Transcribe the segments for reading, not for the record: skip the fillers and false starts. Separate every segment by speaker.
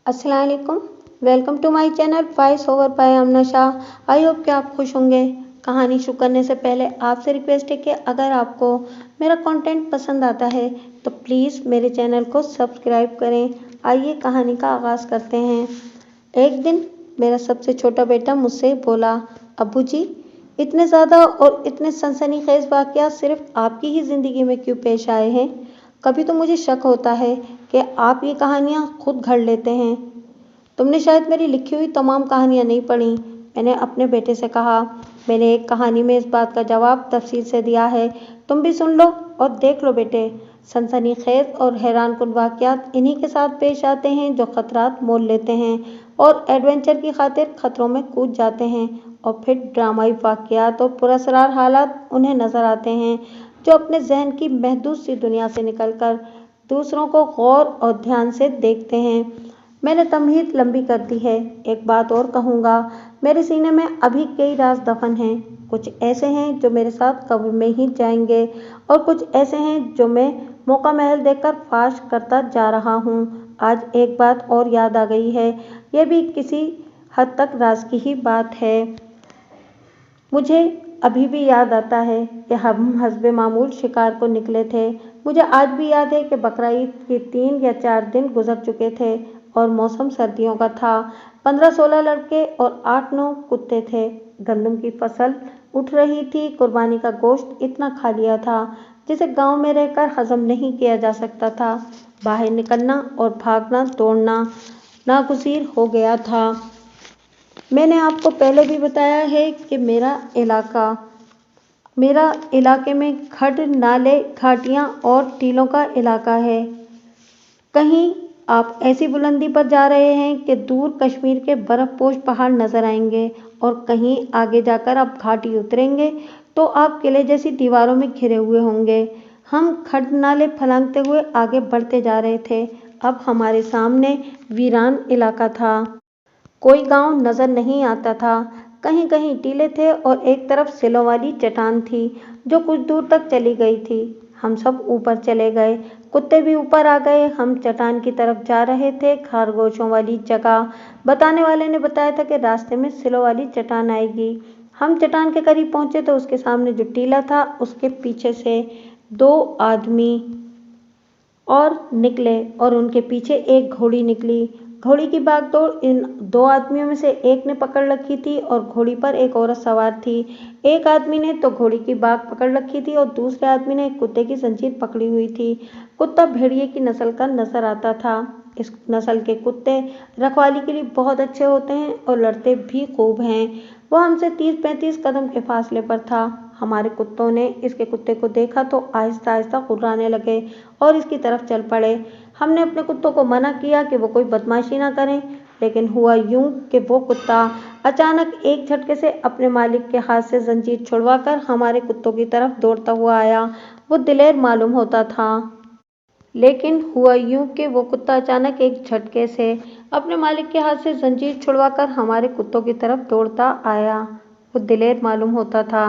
Speaker 1: अस्सलाम वालेकुम। Welcome to my channel voice over by Amna Shah. I hope कि आप खुश होंगे। कहानी शुरू करने से पहले आपसे रिक्वेस्ट है कि अगर आपको मेरा कंटेंट पसंद आता है तो प्लीज़ मेरे चैनल को सब्सक्राइब करें। आइए कहानी का आगाज़ करते हैं। एक दिन मेरा सबसे छोटा बेटा मुझसे बोला, अब्बू जी, इतने ज़्यादा और इतने सनसनीखेज़ वाक़यात सिर्फ आपकी ही ज़िंदगी में क्यों पेश आए हैं? कभी तो मुझे शक होता है कि आप ये कहानियाँ खुद घड़ लेते हैं। तुमने शायद मेरी लिखी हुई तमाम कहानियाँ नहीं पढ़ी, मैंने अपने बेटे से कहा। मैंने एक कहानी में इस बात का जवाब तफसील से दिया है, तुम भी सुन लो और देख लो बेटे। सनसनीखेज़ और हैरानकुन वाक़यात इन्हीं के साथ पेश आते हैं जो खतरात मोल लेते हैं और एडवेंचर की खातिर खतरों में कूद जाते हैं, और फिर ड्रामाई वाक़यात और पुरअसरार हालात उन्हें नज़र आते हैं जो अपने जहन की महदूद सी दुनिया से निकलकर दूसरों को गौर और ध्यान से देखते हैं। मैंने तमहीद लंबी कर दी है। एक बात और कहूँगा, मेरे सीने में अभी कई राज दफन हैं। कुछ ऐसे हैं जो मेरे साथ कब्र में ही जाएंगे और कुछ ऐसे हैं जो मैं मौका महल देखकर फाश करता जा रहा हूँ। आज एक बात और याद आ गई है, यह भी किसी हद तक राज की ही बात है। मुझे अभी भी याद आता है कि हम हस्बे मामूल शिकार को निकले थे। मुझे आज भी याद है कि बकरा ईद के 3 या 4 दिन गुजर चुके थे और मौसम सर्दियों का था। 15-16 लड़के और 8-9 कुत्ते थे। गंदम की फसल उठ रही थी। कुर्बानी का गोश्त इतना खा लिया था जिसे गांव में रहकर हजम नहीं किया जा सकता था। बाहर निकलना और भागना दौड़ना नागुज़ीर हो गया था। मैंने आपको पहले भी बताया है कि मेरा इलाके में खड्ड, नाले, घाटियाँ और टीलों का इलाका है। कहीं आप ऐसी बुलंदी पर जा रहे हैं कि दूर कश्मीर के बर्फपोश पहाड़ नजर आएंगे और कहीं आगे जाकर आप घाटी उतरेंगे तो आप किले जैसी दीवारों में घिरे हुए होंगे। हम खड्ड नाले फलांगते हुए आगे बढ़ते जा रहे थे। अब हमारे सामने वीरान इलाका था। कोई गांव नजर नहीं आता था। कहीं कहीं टीले थे और एक तरफ सिलों वाली चट्टान थी जो कुछ दूर तक चली गई थी। हम सब ऊपर चले गए, कुत्ते भी ऊपर आ गए। हम चट्टान की तरफ जा रहे थे, खरगोशों वाली जगह। बताने वाले ने बताया था कि रास्ते में सिलों वाली चट्टान आएगी। हम चट्टान के करीब पहुंचे तो उसके सामने जो टीला था उसके पीछे से 2 आदमी और निकले और उनके पीछे एक घोड़ी निकली। घोड़ी की भागदौड़ इन 2 आदमियों में से एक ने पकड़ रखी थी और घोड़ी पर एक औरत सवार थी। एक आदमी ने तो घोड़ी की बाग पकड़ रखी थी और दूसरे आदमी ने एक कुत्ते की जंजीर पकड़ी हुई थी। कुत्ता भेड़िए की नस्ल का नजर आता था। इस नस्ल के कुत्ते रखवाली के लिए बहुत अच्छे होते हैं और लड़ते भी खूब हैं। वो हमसे 30-35 कदम के फासले पर था। हमारे कुत्तों ने इसके कुत्ते को देखा तो आहिस्ता आहिस्ता गुर्राने लगे और इसकी तरफ चल पड़े। हमने अपने कुत्तों को मना किया कि वो कोई बदमाशी ना करें, लेकिन हुआ यूं कि वो कुत्ता अचानक एक झटके से अपने मालिक के हाथ से जंजीर छुड़वाकर हमारे कुत्तों की तरफ दौड़ता हुआ आया। वो दिलेर मालूम होता था, लेकिन हुआ यूं कि वो कुत्ता अचानक एक झटके से अपने मालिक के हाथ से जंजीर छुड़वाकर हमारे कुत्तों की तरफ दौड़ता आया। वो दिलेर मालूम होता था।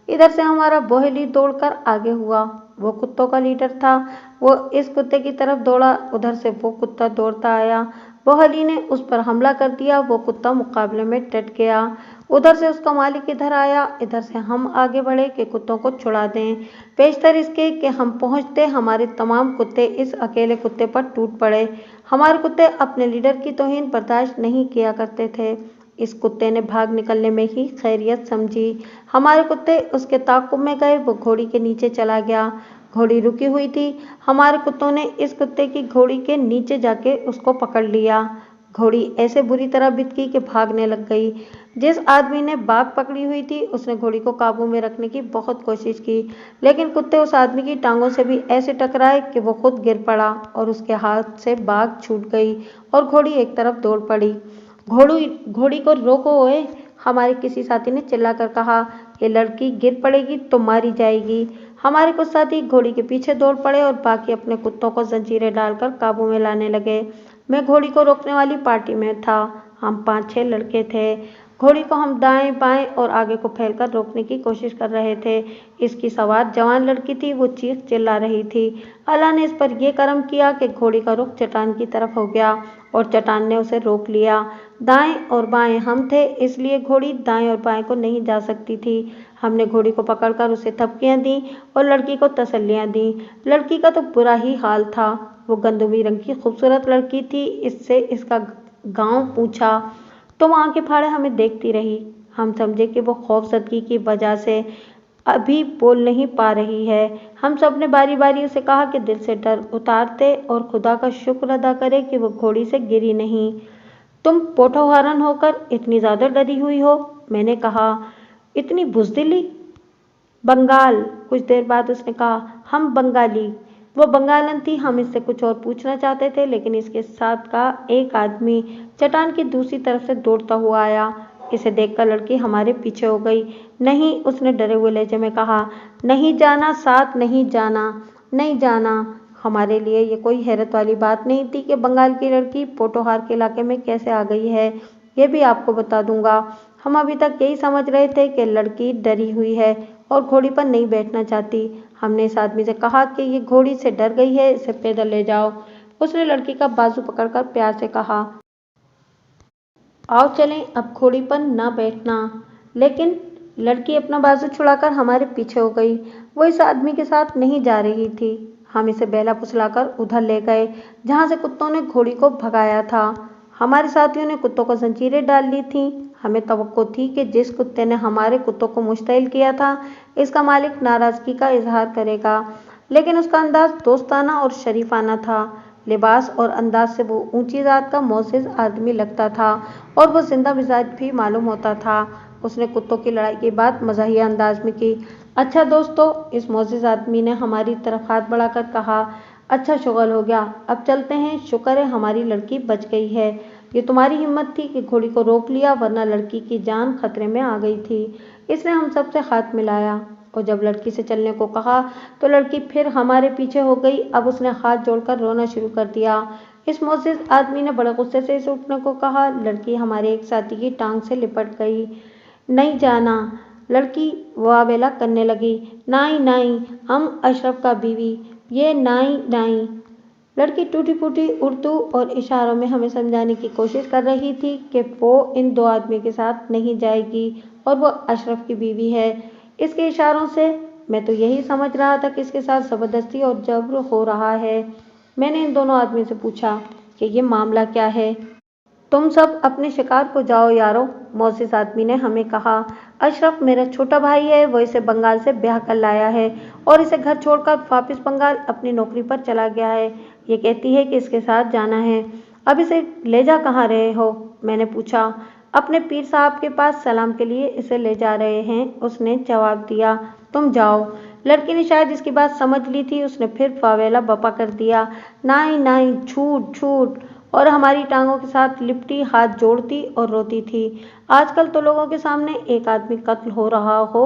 Speaker 1: इधर से हमारा बोहेली दौड़कर आगे हुआ। वो कुत्तों का लीडर था। वो इस कुत्ते की तरफ दौड़ा, उधर से वो कुत्ता दौड़ता आया। बोहेली ने उस पर हमला कर दिया। वो कुत्ता मुकाबले में डट गया। उधर से उसका मालिक इधर आया। इधर से हम आगे बढ़े कि कुत्तों को छुड़ा दें। पेशतर इसके कि हम पहुंचते हमारे तमाम कुत्ते इस अकेले कुत्ते पर टूट पड़े। हमारे कुत्ते अपने लीडर की तौहीन बर्दाश्त नहीं किया करते थे। इस कुत्ते ने भाग निकलने में ही खैरियत समझी। हमारे कुत्ते उसके ताक़ुब में गए। वो घोड़ी के नीचे चला गया। घोड़ी रुकी हुई थी। हमारे कुत्तों ने इस कुत्ते की घोड़ी के नीचे जाके उसको पकड़ लिया। घोड़ी ऐसे बुरी तरह बिदकी कि भागने लग गई। जिस आदमी ने बाग पकड़ी हुई थी उसने घोड़ी को काबू में रखने की बहुत कोशिश की, लेकिन कुत्ते उस आदमी की टांगों से भी ऐसे टकराए कि वो खुद गिर पड़ा और उसके हाथ से बाग छूट गई और घोड़ी एक तरफ दौड़ पड़ी। घोड़ी को रोको ओए, हमारे किसी साथी ने चिल्लाकर कहा। ये लड़की गिर पड़ेगी तो मारी जाएगी। हमारे कुछ साथी घोड़ी के पीछे दौड़ पड़े और बाकी अपने कुत्तों को जंजीरें डालकर काबू में लाने लगे। मैं घोड़ी को रोकने वाली पार्टी में था। हम 5-6 लड़के थे। घोड़ी को हम दाएं बाएं और आगे को फैलकर रोकने की कोशिश कर रहे थे। इसकी सवार जवान लड़की थी, वो चीख चिल्ला रही थी। अल्लाह ने इस पर यह करम किया कि घोड़ी का रुख चट्टान की तरफ हो गया और चट्टान ने उसे रोक लिया। दाएं और बाएं हम थे, इसलिए घोड़ी दाएं और बाएं को नहीं जा सकती थी। हमने घोड़ी को पकड़कर उसे थपकियां दी और लड़की को तसल्लियां दी। लड़की का तो बुरा ही हाल था। वो गंदमी रंग की खूबसूरत लड़की थी। इससे इसका गांव पूछा तो वो आंखें फाड़े हमें देखती रही। हम समझे कि वो खौफजदगी की वजह से अभी बोल नहीं पा रही है। हम सब ने बारी बारी उसे कहा कि दिल से डर उतारते और खुदा का शुक्र अदा करे कि वो घोड़ी से गिरी नहीं। तुम पोठोहारन होकर इतनी ज्यादा डरी हुई हो, मैंने कहा। इतनी बुजदिली? बंगाल, कुछ देर बाद उसने कहा। हम बंगाली। वो बंगालन थी। हम इससे कुछ और पूछना चाहते थे, लेकिन इसके साथ का एक आदमी चट्टान की दूसरी तरफ से दौड़ता हुआ आया। इसे देखकर लड़की हमारे पीछे हो गई। नहीं, उसने डरे हुए लहजे में कहा। नहीं जाना, साथ नहीं जाना, नहीं जाना। हमारे लिए ये कोई हैरत वाली बात नहीं थी कि बंगाल की लड़की पोठोहार के इलाके में कैसे आ गई है। ये भी आपको बता दूंगा। हम अभी तक यही समझ रहे थे कि लड़की डरी हुई है और घोड़ी पर नहीं बैठना चाहती। हमने इस आदमी से कहा कि ये घोड़ी से डर गई है, इसे पैदल ले जाओ। उसने लड़की का बाजू पकड़कर प्यार से कहा। आओ चलें, अब घोड़ी पर न बैठना। लेकिन लड़की अपना बाजू छुड़ाकर हमारे पीछे हो गई। वो इस आदमी के साथ नहीं जा रही थी। हम इसे बहला फुसलाकर उधर ले गए जहां से कुत्तों ने घोड़ी को भगाया था। हमारे साथियों ने कुत्तों को जंजीरें डाल ली थीं। हमें तवक्को थी कि जिस कुत्ते ने हमारे कुत्तों को मुश्तइल किया था, इसका मालिक नाराजगी का इजहार करेगा। लेकिन उसका अंदाज दोस्ताना और शरीफाना था। लिबास और अंदाज से वो ऊंची जात का मोअज़्ज़िज़ आदमी लगता था और वो जिंदा मिजाज भी मालूम होता था। उसने कुत्तों की लड़ाई की बात मज़ाहिया अंदाज में की। अच्छा दोस्तों, इस मोअज़्ज़िज़ आदमी ने हमारी तरफ हाथ बढ़ाकर कहा। अच्छा शुगल हो गया, अब चलते हैं। शुक्र है हमारी लड़की बच गई है। ये तुम्हारी हिम्मत थी कि घोड़ी को रोक लिया, वरना लड़की की जान खतरे में आ गई थी। इसने हम सबसे हाथ मिलाया और जब लड़की से चलने को कहा तो लड़की फिर हमारे पीछे हो गई। अब उसने हाथ जोड़कर रोना शुरू कर दिया। इस मोअज़्ज़िज़ आदमी ने बड़े गुस्से से इसे उठने को कहा। लड़की हमारे एक साथी की टांग से लिपट गई। नहीं जाना, लड़की वावेला करने लगी। नाई नाई, हम अशरफ का बीवी, ये नाई नाई। लड़की टूटी फूटी उर्दू और इशारों में हमें समझाने की कोशिश कर रही थी कि वो इन दो आदमी के साथ नहीं जाएगी और वो अशरफ की बीवी है। इसके इशारों से मैं तो यही समझ रहा था कि इसके साथ ज़बरदस्ती और जबर हो रहा है। मैंने इन दोनों आदमियों से पूछा कि ये मामला क्या है। तुम सब अपने शिकार को जाओ यारो, मोअज़्ज़िज़ आदमी ने हमें कहा। अशरफ मेरा छोटा भाई है। वो इसे बंगाल से ब्याह कर लाया है और इसे घर छोड़कर वापस बंगाल अपनी नौकरी पर चला गया है। ये कहती है कि इसके साथ जाना है। अब इसे ले जा कहाँ रहे हो, मैंने पूछा। अपने पीर साहब के पास सलाम के लिए इसे ले जा रहे हैं, उसने जवाब दिया। तुम जाओ। लड़की ने शायद इसकी बात समझ ली थी। उसने फिर वावेला बपा कर दिया। नाई नाई, झूठ झूठ, और हमारी टांगों के साथ लिपटी हाथ जोड़ती और रोती थी। आजकल तो लोगों के सामने एक आदमी कत्ल हो रहा हो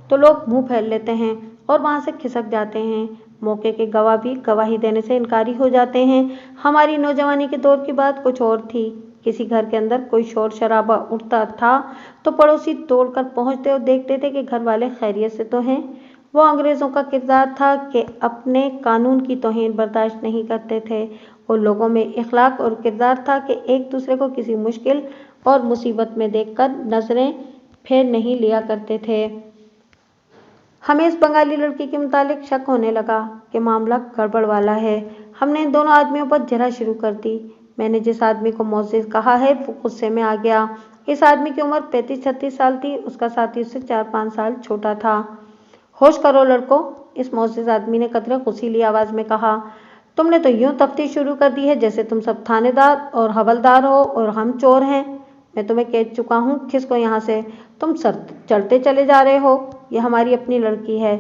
Speaker 1: तो लोग मुंह फैल लेते हैं और वहां से खिसक जाते हैं। मौके के गवाह भी गवाही देने से इनकारी हो जाते हैं। हमारी नौजवानी के दौर की बात कुछ और थी। किसी घर के अंदर कोई शोर शराबा उठता था तो पड़ोसी दौड़कर पहुंचते और देखते थे कि घर वाले खैरियत से तो हैं। वो अंग्रेज़ों का किरदार था कि अपने कानून की तौहीन बर्दाश्त नहीं करते थे। और लोगों में इखलाक और किरदार था कि एक दूसरे को किसी मुश्किल और मुसीबत में देखकर नजरें फेर नहीं लिया करते थे। हमें इस बंगाली लड़की के मुतालिक शक होने लगा कि मामला गड़बड़ वाला है। हमने इन दोनों आदमियों पर जरा शुरू कर दी। मैंने जिस आदमी को मोअज़्ज़िज़ कहा है वो गुस्से में आ गया। इस आदमी की उम्र 35-36 साल थी। उसका साथी उससे 4-5 साल छोटा था। होश करो लड़कों, इस मोअज़्ज़िज़ आदमी ने कतरे गुस्सीली आवाज में कहा। तुमने तो यूं तफ्तीश शुरू कर दी है जैसे तुम सब थानेदार और हवलदार हो और हम चोर हैं। मैं तुम्हें कह चुका हूँ, खिसको यहाँ से। तुम सर चढ़ते चले जा रहे हो। ये हमारी अपनी लड़की है।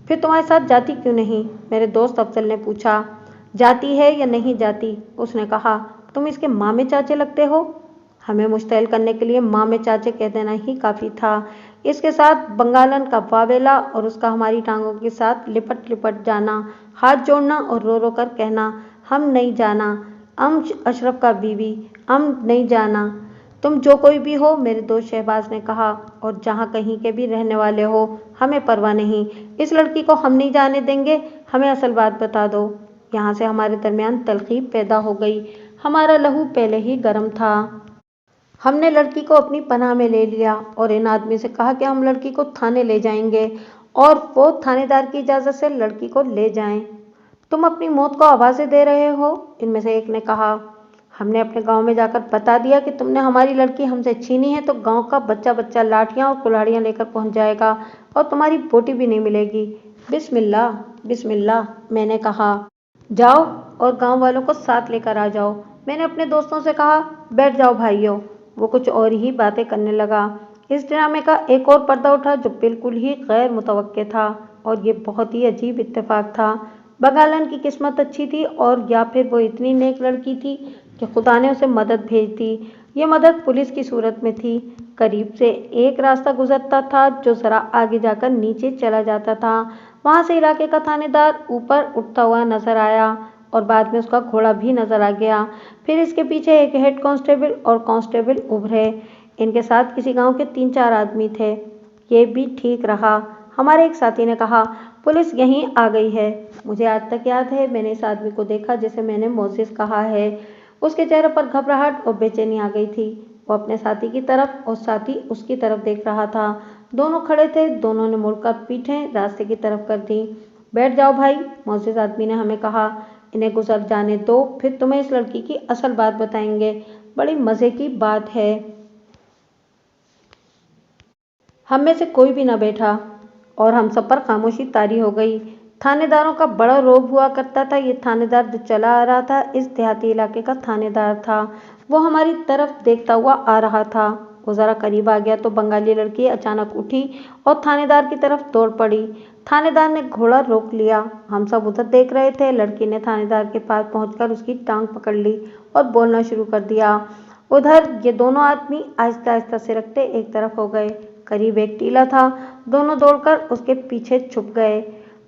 Speaker 1: फिर तुम्हारे साथ जाती क्यों नहीं, मेरे दोस्त अफजल ने पूछा। जाती है या नहीं जाती, उसने कहा। तुम इसके मामे चाचे लगते हो। हमें मुश्तइल करने के लिए मामे चाचे कह देना ही काफ़ी था। इसके साथ बंगालन का वावेला और उसका हमारी टांगों के साथ लिपट लिपट जाना, हाथ जोड़ना और रो रो कर कहना, हम नहीं जाना, हम अशरफ का बीवी, हम नहीं जाना। तुम जो कोई भी हो, मेरे दोस्त शहबाज ने कहा, और जहाँ कहीं के भी रहने वाले हो, हमें परवाह नहीं। इस लड़की को हम नहीं जाने देंगे। हमें असल बात बता दो। यहाँ से हमारे दरमियान तलखी पैदा हो गई। हमारा लहू पहले ही गर्म था। हमने लड़की को अपनी पनाह में ले लिया और इन आदमी से कहा कि हम लड़की को थाने ले जाएंगे और वो थानेदार की इजाज़त से लड़की को ले जाएं। तुम अपनी मौत को आवाज़ें दे रहे हो, इनमें से एक ने कहा। हमने अपने गांव में जाकर बता दिया कि तुमने हमारी लड़की हमसे छीनी है तो गांव का बच्चा बच्चा लाठियां और कुल्हाड़ियां लेकर पहुंच जाएगा और तुम्हारी बोटी भी नहीं मिलेगी। बिस्मिल्लाह बिस्मिल्लाह, मैंने कहा। जाओ और गांव वालों को साथ लेकर आ जाओ। मैंने अपने दोस्तों से कहा, बैठ जाओ भाइयों। वो कुछ और ही बातें करने लगा। इस ड्रामे का एक और पर्दा उठा जो बिल्कुल ही गैर मुतवक्के था, और ये बहुत ही अजीब इत्तेफाक था। बंगालन की किस्मत अच्छी थी, और या फिर वो इतनी नेक लड़की थी कि खुदा ने उसे मदद भेज दी। ये मदद पुलिस की सूरत में थी। करीब से एक रास्ता गुजरता था जो जरा आगे जाकर नीचे चला जाता था। वहां से इलाके का थानेदार ऊपर उठता हुआ नजर आया और बाद में उसका घोड़ा भी नजर आ गया। फिर इसके पीछे एक हेड कांस्टेबल और कांस्टेबल उभरे। इनके साथ किसी गांव के 3-4 आदमी थे। ये भी ठीक रहा। हमारे एक साथी ने कहा, पुलिस यहीं आ गई है। मुझे आज तक याद है मैंने इस आदमी को देखा जिसे मैंने मोजिस कहा है। उसके चेहरे पर घबराहट और बेचैनी आ गई थी। वो अपने साथी की तरफ और साथी उसकी तरफ देख रहा था। दोनों खड़े थे। दोनों ने मुड़कर पीठें रास्ते की तरफ कर दी। बैठ जाओ भाई, मोजिस आदमी ने हमें कहा। इन्हें गुजर जाने दो, फिर तुम्हें इस लड़की की असल बात बताएंगे। बड़ी मजे की बात है। हम में से कोई भी न बैठा और हम सब पर खामोशी तारी हो गई। थानेदारों का बड़ा रोब हुआ करता था। ये थानेदार जो चला आ रहा था इस देहाती इलाके का थानेदार था। वो हमारी तरफ देखता हुआ आ रहा था। वो जरा करीब आ गया तो बंगाली लड़की अचानक उठी और थानेदार की तरफ दौड़ पड़ी। थानेदार ने घोड़ा रोक लिया। हम सब उधर देख रहे थे। लड़की ने थानेदार के पास पहुंचकर उसकी टांग पकड़ ली और बोलना शुरू कर दिया। उधर ये दोनों आदमी आहिस्ता आहिस्ता सिरकते एक तरफ हो गए। करीब एक टीला था। दोनों दौड़कर उसके पीछे छुप गए।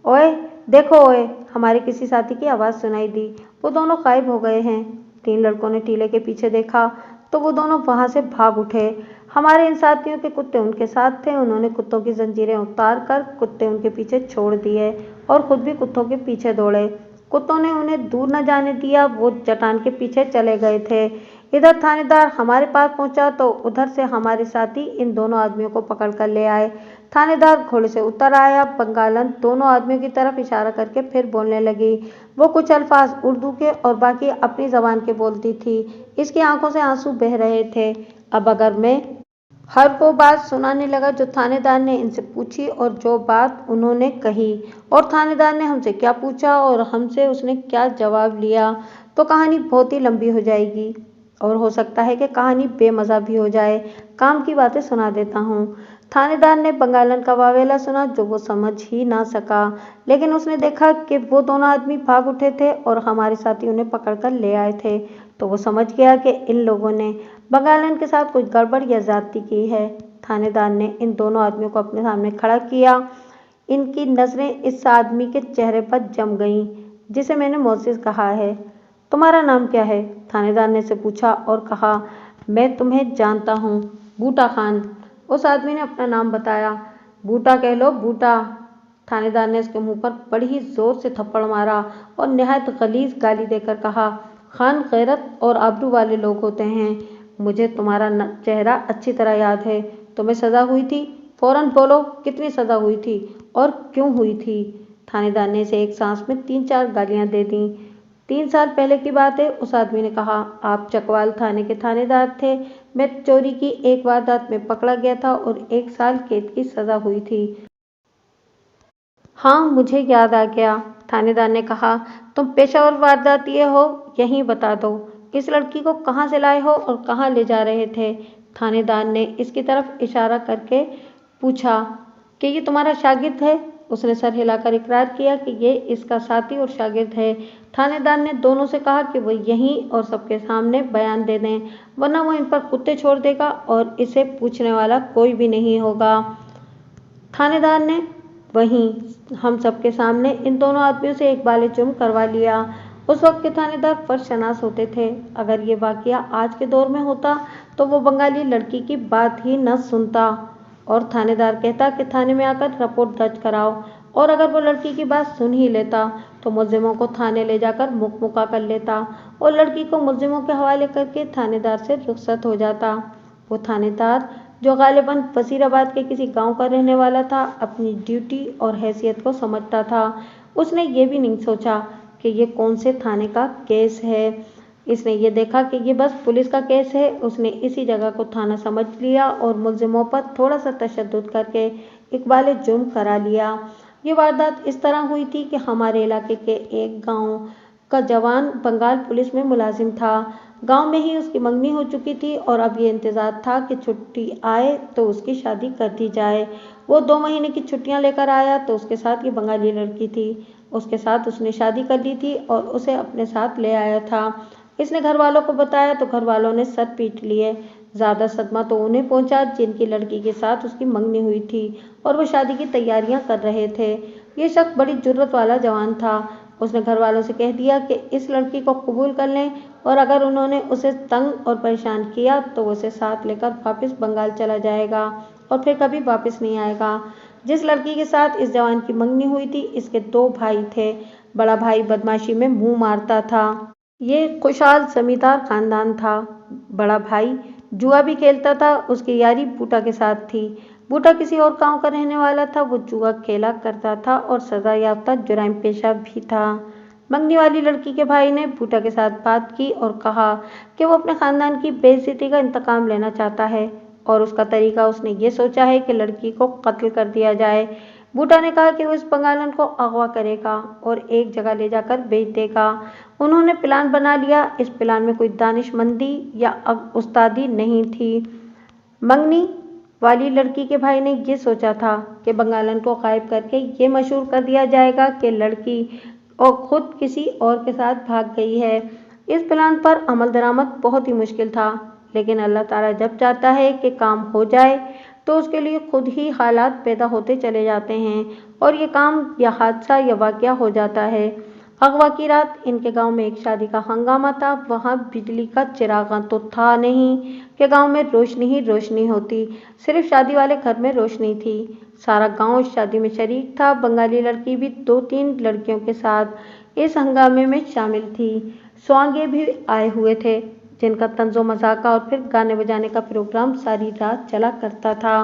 Speaker 1: ओए देखो ओए, हमारे किसी साथी की आवाज़ सुनाई दी। वो दोनों गायब हो गए हैं। 3 लड़कों ने टीले के पीछे देखा तो वो दोनों वहां से भाग उठे। हमारे इन साथियों के कुत्ते उनके साथ थे। उन्होंने कुत्तों की जंजीरें उतार कर कुत्ते उनके पीछे छोड़ दिए और खुद भी कुत्तों के पीछे दौड़े। कुत्तों ने उन्हें दूर न जाने दिया। वो चट्टान के पीछे चले गए थे। इधर थानेदार हमारे पास पहुंचा तो उधर से हमारे साथी इन दोनों आदमियों को पकड़ कर ले आए। थानेदार घोड़े से उतर आया। बंगालन दोनों आदमियों की तरफ इशारा करके फिर बोलने लगी। वो कुछ अल्फाज उर्दू के और बाकी अपनी जबान के बोलती थी। इसकी आंखों से आंसू बह रहे थे। अब अगर मैं हर वो बात सुनाने लगा जो थानेदार ने इनसे पूछी और जो बात उन्होंने कही और थानेदार ने हमसे क्या पूछा और हमसे उसने क्या जवाब लिया, तो कहानी बहुत ही लंबी हो जाएगी और हो सकता है कि कहानी बेमज़ा भी हो जाए। काम की बातें सुना देता हूँ। थानेदार ने बंगालन का वावेला सुना जो वो समझ ही ना सका, लेकिन उसने देखा कि वो दोनों आदमी भाग उठे थे और हमारे साथी उन्हें पकड़कर ले आए थे, तो वो समझ गया कि इन लोगों ने बंगालन के साथ कुछ गड़बड़ या ज्यादती की है। थानेदार ने इन दोनों आदमियों को अपने सामने खड़ा किया। इनकी नजरें इस आदमी के चेहरे पर जम गईं जिसे मैंने मोजिस कहा है। तुम्हारा नाम क्या है? थानेदार ने से पूछा और कहा, मैं तुम्हें जानता हूँ, बूटा खान। उस आदमी ने अपना नाम बताया। बूटा कह लो, बूटा। थानेदार ने उसके मुंह पर बड़ी ही जोर से थप्पड़ मारा और निहायत गलीज गाली देकर कहा, खान गैरत और आबरू वाले लोग होते हैं। मुझे तुम्हारा चेहरा अच्छी तरह याद है। तुम्हें सजा हुई थी? फौरन बोलो, कितनी सजा हुई थी और क्यों हुई थी? थानेदार ने इसे एक सांस में 3-4 गालियां दे दी। 3 साल पहले की बात है, उस आदमी ने कहा। आप चकवाल थाने के थानेदार थे। मैं चोरी की एक वारदात में पकड़ा गया था और 1 साल कैद की सजा हुई थी। हाँ, मुझे याद आ गया, थानेदार ने कहा। तुम पेशावर वारदातिये हो, यहीं बता दो। इस लड़की को कहाँ से लाए हो और कहाँ ले जा रहे थे? थानेदार ने इसकी तरफ इशारा करके पूछा कि ये तुम्हारा शागिर्द है? उसने सर हिलाकर इकरार किया कि ये इसका साथी और शागिर्द है। थानेदार ने दोनों से कहा कि वो यहीं और सबके सामने बयान दे दें, वरना वो इन पर कुत्ते छोड़ देगा और इसे पूछने वाला कोई भी नहीं होगा। थानेदार ने वहीं हम सबके सामने इन दोनों आदमियों से एक बाले जुर्म करवा लिया। उस वक्त के थानेदार फर्शनास होते थे। अगर ये वाकया आज के दौर में होता तो वो बंगाली लड़की की बात ही न सुनता और थानेदार कहता कि थाने में आकर रिपोर्ट दर्ज कराओ, और अगर वो लड़की की बात सुन ही लेता तो मुलजिमों को थाने ले जाकर मुकमुका कर लेता और लड़की को मुलजिमों के हवाले करके थानेदार से रुखसत हो जाता। वो थानेदार, जो गालिबन वजीराबाद के किसी गांव का रहने वाला था, अपनी ड्यूटी और हैसियत को समझता था। उसने ये भी नहीं सोचा कि ये कौन से थाने का केस है। इसने ये देखा कि ये बस पुलिस का केस है। उसने इसी जगह को थाना समझ लिया और मुलजिमों पर थोड़ा सा तशद्दुद करके इकबाल जुर्म करा लिया। ये वारदात इस तरह हुई थी कि हमारे इलाके के एक गांव का जवान बंगाल पुलिस में मुलाजिम था। गांव में ही उसकी मंगनी हो चुकी थी और अब ये इंतजार था कि छुट्टी आए तो उसकी शादी कर दी जाए। वो 2 महीने की छुट्टियां लेकर आया तो उसके साथ ये बंगाली लड़की थी। उसके साथ उसने शादी कर ली थी और उसे अपने साथ ले आया था। इसने घर वालों को बताया तो घर वालों ने सर पीट लिए। ज़्यादा सदमा तो उन्हें पहुंचा जिनकी लड़की के साथ उसकी मंगनी हुई थी और वो शादी की तैयारियां कर रहे थे। ये शख्स बड़ी जुर्रत वाला जवान था। उसने घर वालों से कह दिया कि इस लड़की को कबूल कर लें और अगर उन्होंने उसे तंग और परेशान किया तो वो उसे साथ लेकर वापस बंगाल चला जाएगा और फिर कभी वापस नहीं आएगा। जिस लड़की के साथ इस जवान की मंगनी हुई थी, इसके 2 भाई थे। बड़ा भाई बदमाशी में मुंह मारता था। ये खुशहाल जमींदार खानदान था। बड़ा भाई जुआ भी खेलता था। उसकी यारी बूटा के साथ थी। बूटा किसी और गांव का रहने वाला था। वो जुआ खेला करता था और सजा याफ्ता जुराइम पेशा भी था। मंगनी वाली लड़की के भाई ने बूटा के साथ बात की और कहा कि वो अपने खानदान की बेइज्जती का इंतकाम लेना चाहता है और उसका तरीका उसने ये सोचा है कि लड़की को कत्ल कर दिया जाए। बूटा ने कहा कि वो इस बंगालन को अगवा करेगा और एक जगह ले जाकर बेच देगा। उन्होंने प्लान बना लिया। इस प्लान में कोई दानिशमंदी या उस्तादी नहीं थी। मंगनी वाली लड़की के भाई ने ये सोचा था कि बंगालन को गायब करके ये मशहूर कर दिया जाएगा कि लड़की और खुद किसी और के साथ भाग गई है। इस प्लान पर अमल दरामद बहुत ही मुश्किल था, लेकिन अल्लाह ताला जब चाहता है कि काम हो जाए तो उसके लिए खुद ही हालात पैदा होते चले जाते हैं और ये काम या हादसा या वाकया हो जाता है। अगवा की रात इनके गांव में एक शादी का हंगामा था। वहां बिजली का चिरागा तो था नहीं कि गांव में रोशनी ही रोशनी होती। सिर्फ शादी वाले घर में रोशनी थी। सारा गांव इस शादी में शरीक था। बंगाली लड़की भी 2-3 लड़कियों के साथ इस हंगामे में शामिल थी। स्वांगे भी आए हुए थे जिनका तंजो मजाका और फिर गाने बजाने का प्रोग्राम सारी रात चला करता था।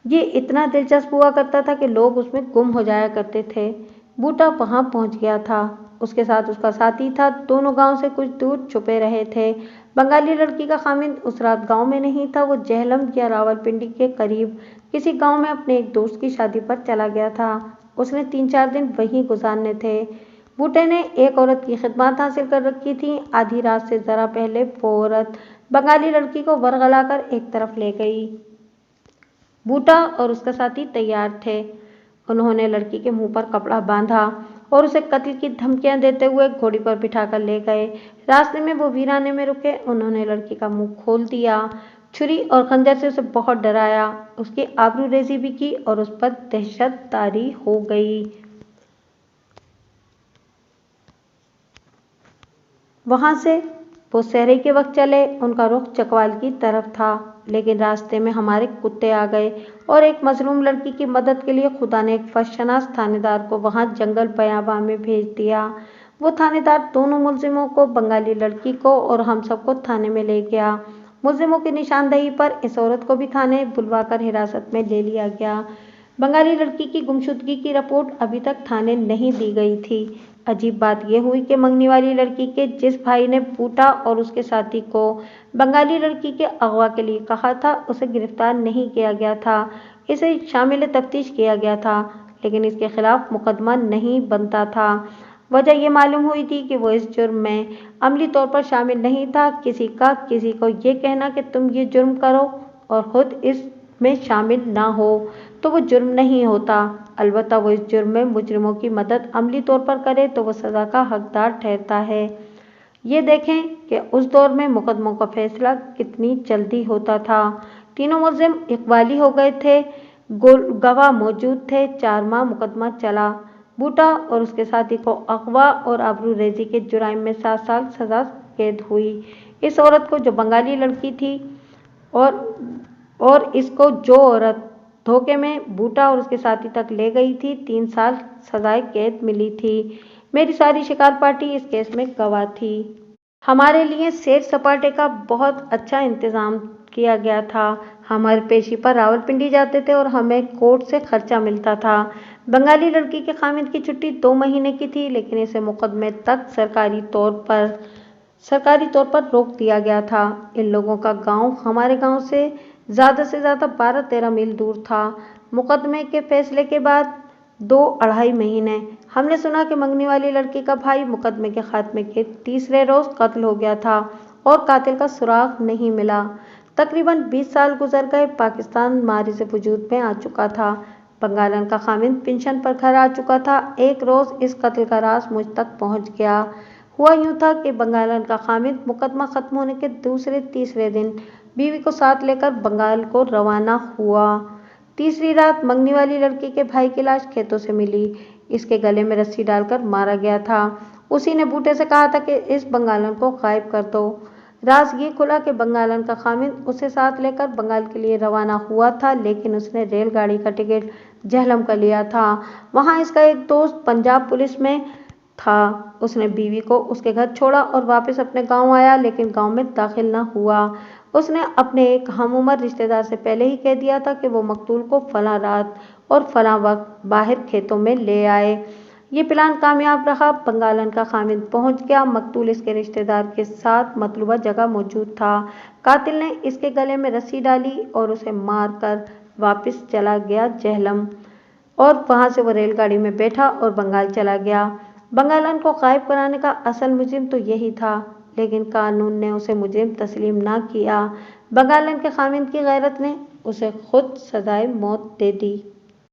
Speaker 1: ये इतना दिलचस्प हुआ करता था कि लोग उसमें गुम हो जाया करते थे। बूटा वहां पहुंच गया था। उसके साथ उसका साथी था। दोनों गांव से कुछ दूर छुपे रहे थे। बंगाली लड़की का खामिद उस रात गांव में नहीं था। वो जेहलम या रावलपिंडी के करीब किसी गांव में अपने एक दोस्त की शादी पर चला गया था। उसने 3-4 दिन वहीं गुजारने थे। बूटे ने एक औरत की खिदमत हासिल कर रखी थी। आधी रात से जरा पहले वो औरत बंगाली लड़की को वरगलाकर एक तरफ ले गई। बूटा और उसका साथी तैयार थे। उन्होंने लड़की के मुंह पर कपड़ा बांधा और उसे कत्ल की धमकियां देते हुए घोड़ी पर बिठाकर ले गए। रास्ते में वो वीराने में रुके। उन्होंने लड़की का मुंह खोल दिया, छुरी और खंजर से उसे बहुत डराया, उसकी आबरूरेजी भी की और उस पर दहशत तारी हो गई। वहां से वो सहरे के वक्त चले। उनका रुख चकवाल की तरफ था, लेकिन रास्ते में हमारे कुत्ते आ गए और एक मजलूम लड़की की मदद के लिए खुदा ने एक फर्शनास थानेदार को वहां जंगल बयाबा में भेज दिया। वो थानेदार दोनों मुलजिमों को, बंगाली लड़की को और हम सबको थाने में ले गया। मुलजिमों की निशानदही पर इस औरत को भी थाने बुलवाकर हिरासत में ले लिया गया। बंगाली लड़की की गुमशुदगी की रिपोर्ट अभी तक थाने नहीं दी गई थी। अजीब बात यह हुई कि मंगनी वाली लड़की के जिस भाई ने बूटा और उसके साथी को बंगाली लड़की के अगवा के लिए कहा था, उसे गिरफ्तार नहीं किया गया था। इसे शामिल तफ्तीश किया गया था, लेकिन इसके खिलाफ मुकदमा नहीं बनता था। वजह यह मालूम हुई थी कि वो इस जुर्म में अमली तौर पर शामिल नहीं था। किसी को ये कहना कि तुम ये जुर्म करो और खुद इसमें शामिल ना हो तो वो जुर्म नहीं होता। अलबत्ता वो इस जुर्म में मुजरिमों की मदद अमली तौर पर करे तो वो सज़ा का हकदार ठहरता है। ये देखें कि उस दौर में मुकदमों का फैसला कितनी जल्दी होता था। तीनों मुलजिम इकबाली हो गए थे। गवाह मौजूद थे। 4 माह मुकदमा चला। بوٹا اور اس کے ساتھی کو اغوا اور آبرو ریزی کے جرائم میں 7 سال سزا قید ہوئی۔ اس عورت کو جو بنگالی لڑکی تھی اور اس کو جو عورت دھوکے میں بوٹا اور اس کے ساتھی تک لے گئی تھی 3 سال سزائے قید ملی تھی۔ میری ساری شکار پارٹی اس کیس میں گواہ تھی۔ ہمارے لیے سیر سپاٹے کا بہت اچھا انتظام کیا گیا تھا۔ ہم ہر پیشی پر راولپنڈی جاتے تھے اور ہمیں کورٹ سے خرچہ ملتا تھا۔ بنگالی لڑکی کے خاوند کی چھٹی 2 مہینے کی تھی، لیکن اسے مقدمے تک سرکاری طور پر روک دیا گیا تھا۔ ان لوگوں کا گاؤں ہمارے گاؤں سے زیادہ 12-13 میل دور تھا۔ مقدمے کے فیصلے کے بعد 2-2.5 مہینے ہم نے سنا کہ منگنی والی لڑکی کا بھائی مقدمے کے خاتمے کے تیسرے روز قتل ہو گیا تھا اور قاتل کا سراغ نہیں ملا۔ تقریباً 20 سال گزر گئے۔ پاکستان معرض وجود میں آ چکا تھا۔ بنگالن کا خاوند پنشن پر گھر آ چکا تھا۔ ایک روز اس قتل کا راز مجھ تک پہنچ گیا۔ ہوا یوں تھا کہ بنگالن کا خاوند مقدمہ ختم ہونے کے تیسرے دن بیوی کو ساتھ لے کر بنگال کو روانہ ہوا۔ تیسری رات منگنی والی لڑکی کے بھائی کی لاش کھیتوں سے ملی۔ اس کے گلے میں رسی ڈال کر مارا گیا تھا۔ اسی نے بوٹے سے کہا تھا کہ اس بنگالن کو غائب کر دو۔ راز یہ کھلا کہ بنگالن کا خاوند اسے ساتھ لے کر بنگال کے لیے روانہ ہوا تھا، لیکن اس نے ریل گاڑی کا ٹکٹ جہلم کا لیا تھا۔ وہاں اس کا ایک دوست پنجاب پولیس میں تھا۔ اس نے بیوی کو اس کے گھر چھوڑا اور واپس اپنے گاؤں آیا، لیکن گاؤں میں داخل نہ ہوا۔ اس نے اپنے ایک ہم عمر رشتے دار سے پہلے ہی کہہ دیا تھا کہ وہ مقتول کو فلاں رات اور فلاں وقت باہر کھیتوں میں لے آئے۔ یہ پلان کامیاب رہا۔ بنگالن کا خاوند پہنچ گیا۔ مقتول اس کے رشتے دار کے ساتھ مطلوبہ جگہ موجود تھا۔ قاتل نے اس کے گلے میں رسی ڈالی اور اسے مار کر واپس چلا گیا جہلم، اور وہاں سے وہ ریل گاڑی میں بیٹھا اور بنگال چلا گیا۔ بنگالن کو غائب کرانے کا اصل مجرم تو یہی تھا، لیکن قانون نے اسے مجرم تسلیم نہ کیا۔ بنگالن کے خاوند کی غیرت نے اسے خود سزائے موت دے دی۔